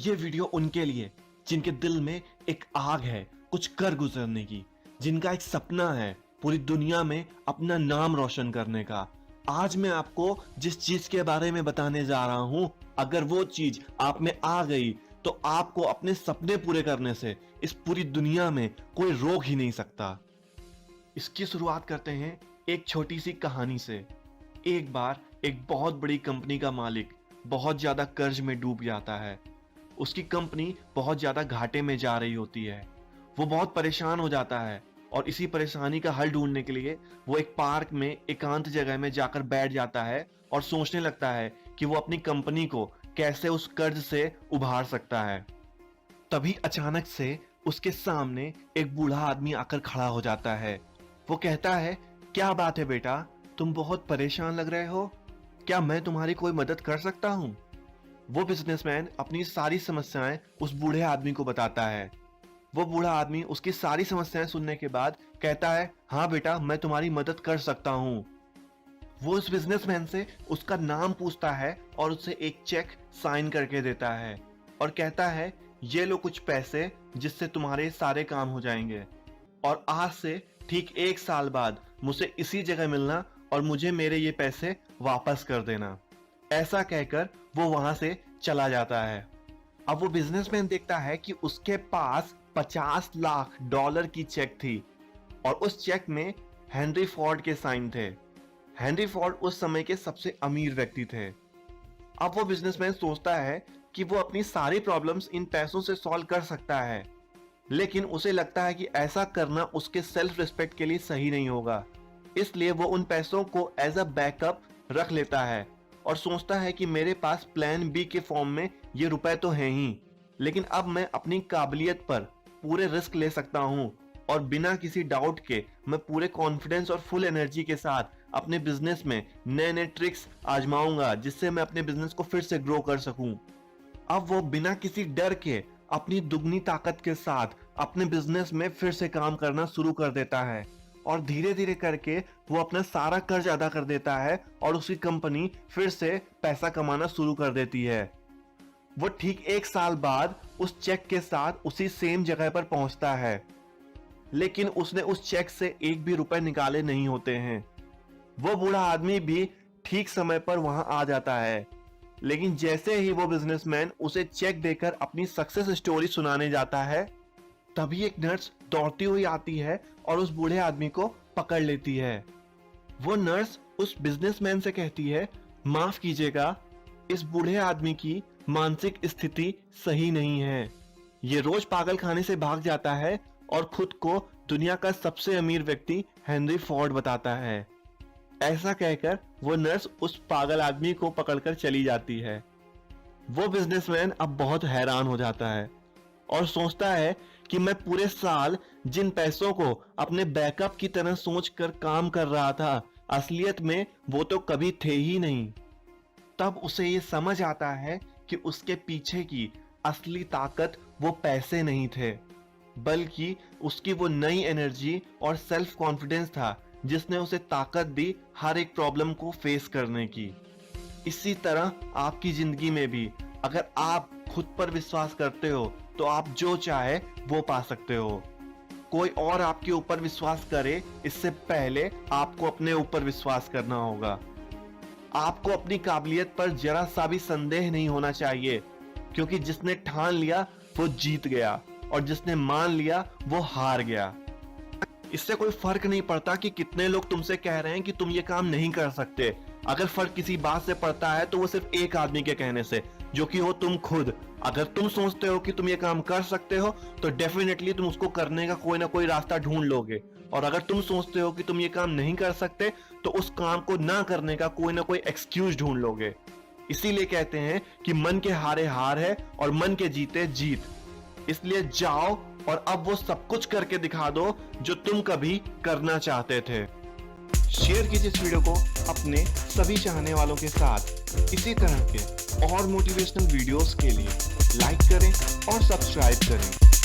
ये वीडियो उनके लिए जिनके दिल में एक आग है कुछ कर गुजरने की, जिनका एक सपना है पूरी दुनिया में अपना नाम रोशन करने का। आज मैं आपको जिस चीज के बारे में बताने जा रहा हूं, अगर वो चीज आप में आ गई तो आपको अपने सपने पूरे करने से इस पूरी दुनिया में कोई रोक ही नहीं सकता। इसकी शुरुआत करते हैं एक छोटी सी कहानी से। एक बार एक बहुत बड़ी कंपनी का मालिक बहुत ज्यादा कर्ज में डूब जाता है। उसकी कंपनी बहुत ज्यादा घाटे में जा रही होती है। वो बहुत परेशान हो जाता है और इसी परेशानी का हल ढूंढने के लिए वो एक पार्क में एकांत जगह में जाकर बैठ जाता है और सोचने लगता है कि वो अपनी कंपनी को कैसे उस कर्ज से उभार सकता है। तभी अचानक से उसके सामने एक बूढ़ा आदमी आकर खड़ा हो जाता है। वो कहता है, क्या बात है बेटा, तुम बहुत परेशान लग रहे हो, क्या मैं तुम्हारी कोई मदद कर सकता हूँ? वो बिजनेसमैन अपनी सारी समस्याएं उस बूढ़े आदमी को बताता है। वो बूढ़ा आदमी उसकी सारी समस्याएं सुनने के बाद कहता है, हाँ बेटा, मैं तुम्हारी मदद कर सकता हूँ। वो उस बिजनेसमैन से उसका नाम पूछता है और उसे एक चेक साइन करके देता है और कहता है, ये लो कुछ पैसे जिससे तुम्हारे सारे काम हो जाएंगे और आज से ठीक 1 साल बाद मुझे इसी जगह मिलना और मुझे मेरे ये पैसे वापस कर देना। ऐसा कहकर वो वहां से चला जाता है। अब वो बिजनेसमैन देखता है कि उसके पास 50 लाख डॉलर की चेक थी और उस चेक में हेनरी फोर्ड के साइन थे। हेनरी फोर्ड उस समय के सबसे अमीर व्यक्ति थे। अब वो बिजनेसमैन सोचता है कि वो अपनी सारी प्रॉब्लम्स इन पैसों से सॉल्व कर सकता है, लेकिन उसे लगता है कि ऐसा करना उसके सेल्फ रिस्पेक्ट के लिए सही नहीं होगा। इसलिए वो उन पैसों को एज अ बैकअप रख लेता है और सोचता है कि मेरे पास प्लान बी के फॉर्म में ये रुपए तो हैं ही, लेकिन अब मैं अपनी काबिलियत पर पूरे रिस्क ले सकता हूँ और बिना किसी डाउट के मैं पूरे कॉन्फिडेंस और फुल एनर्जी के साथ अपने बिजनेस में नए नए ट्रिक्स आजमाऊंगा जिससे मैं अपने बिजनेस को फिर से ग्रो कर सकूं। अब वो बिना किसी डर के अपनी दुगनी ताकत के साथ अपने बिजनेस में फिर से काम करना शुरू कर देता है और धीरे धीरे करके वो अपना सारा कर्ज अदा कर देता है और उसकी कंपनी फिर से पैसा कमाना शुरू कर देती है। वो ठीक 1 साल बाद उस चेक के साथ उसी सेम जगह पर पहुंचता है, लेकिन उसने उस चेक से एक भी रुपए निकाले नहीं होते हैं। वो बूढ़ा आदमी भी ठीक समय पर वहां आ जाता है, लेकिन जैसे ही वो बिजनेसमैन उसे चेक देकर अपनी सक्सेस स्टोरी सुनाने जाता है, तभी एक नर्स दौड़ती हुई आती है और उस बूढ़े आदमी को पकड़ लेती है। वो नर्स उस बिजनेसमैन से कहती है, माफ कीजिएगा, इस बूढ़े आदमी की मानसिक स्थिति सही नहीं है। ये रोज पागल खाने से भाग जाता है और खुद को दुनिया का सबसे अमीर व्यक्ति हेनरी फोर्ड बताता है। ऐसा कहकर वो नर्स उस पागल आदमी को पकड़कर चली जाती है। वो बिजनेसमैन अब बहुत हैरान हो जाता है और सोचता है कि मैं पूरे साल जिन पैसों को अपने बैकअप की तरह सोचकर काम कर रहा था, असलियत में वो तो कभी थे ही नहीं। तब उसे ये समझ आता है कि उसके पीछे की असली ताकत वो पैसे नहीं थे, बल्कि उसकी वो नई एनर्जी और सेल्फ कॉन्फिडेंस था जिसने उसे ताकत दी हर एक प्रॉब्लम को फेस करने की। इसी तरह आपकी जिंदगी में भी अगर आप खुद पर विश्वास करते हो तो आप जो चाहे वो पा सकते हो। कोई और आपके ऊपर विश्वास करे इससे पहले आपको अपने ऊपर विश्वास करना होगा। आपको अपनी काबिलियत पर जरा सा भी संदेह नहीं होना चाहिए, क्योंकि जिसने ठान लिया वो जीत गया और जिसने मान लिया वो हार गया। इससे कोई फर्क नहीं पड़ता कि कितने लोग तुमसे कह रहे हैं कि तुम ये काम नहीं कर सकते। अगर फर्क किसी बात से पड़ता है तो वो सिर्फ एक आदमी के कहने से, जो कि हो तुम खुद। अगर तुम सोचते हो कि तुम ये काम कर सकते हो तो डेफिनेटली तुम उसको करने का कोई ना कोई रास्ता ढूंढ लोगे, और अगर तुम सोचते हो कि तुम ये काम नहीं कर सकते तो उस काम को ना करने का कोई ना कोई एक्सक्यूज ढूंढ लोगे। इसीलिए कहते हैं कि मन के हारे हार है और मन के जीते जीत। इसलिए जाओ और अब वो सब कुछ करके दिखा दो जो तुम कभी करना चाहते थे। शेयर कीजिए इस वीडियो को अपने सभी चाहने वालों के साथ। इसी तरह के और मोटिवेशनल वीडियोस के लिए लाइक करें और सब्सक्राइब करें।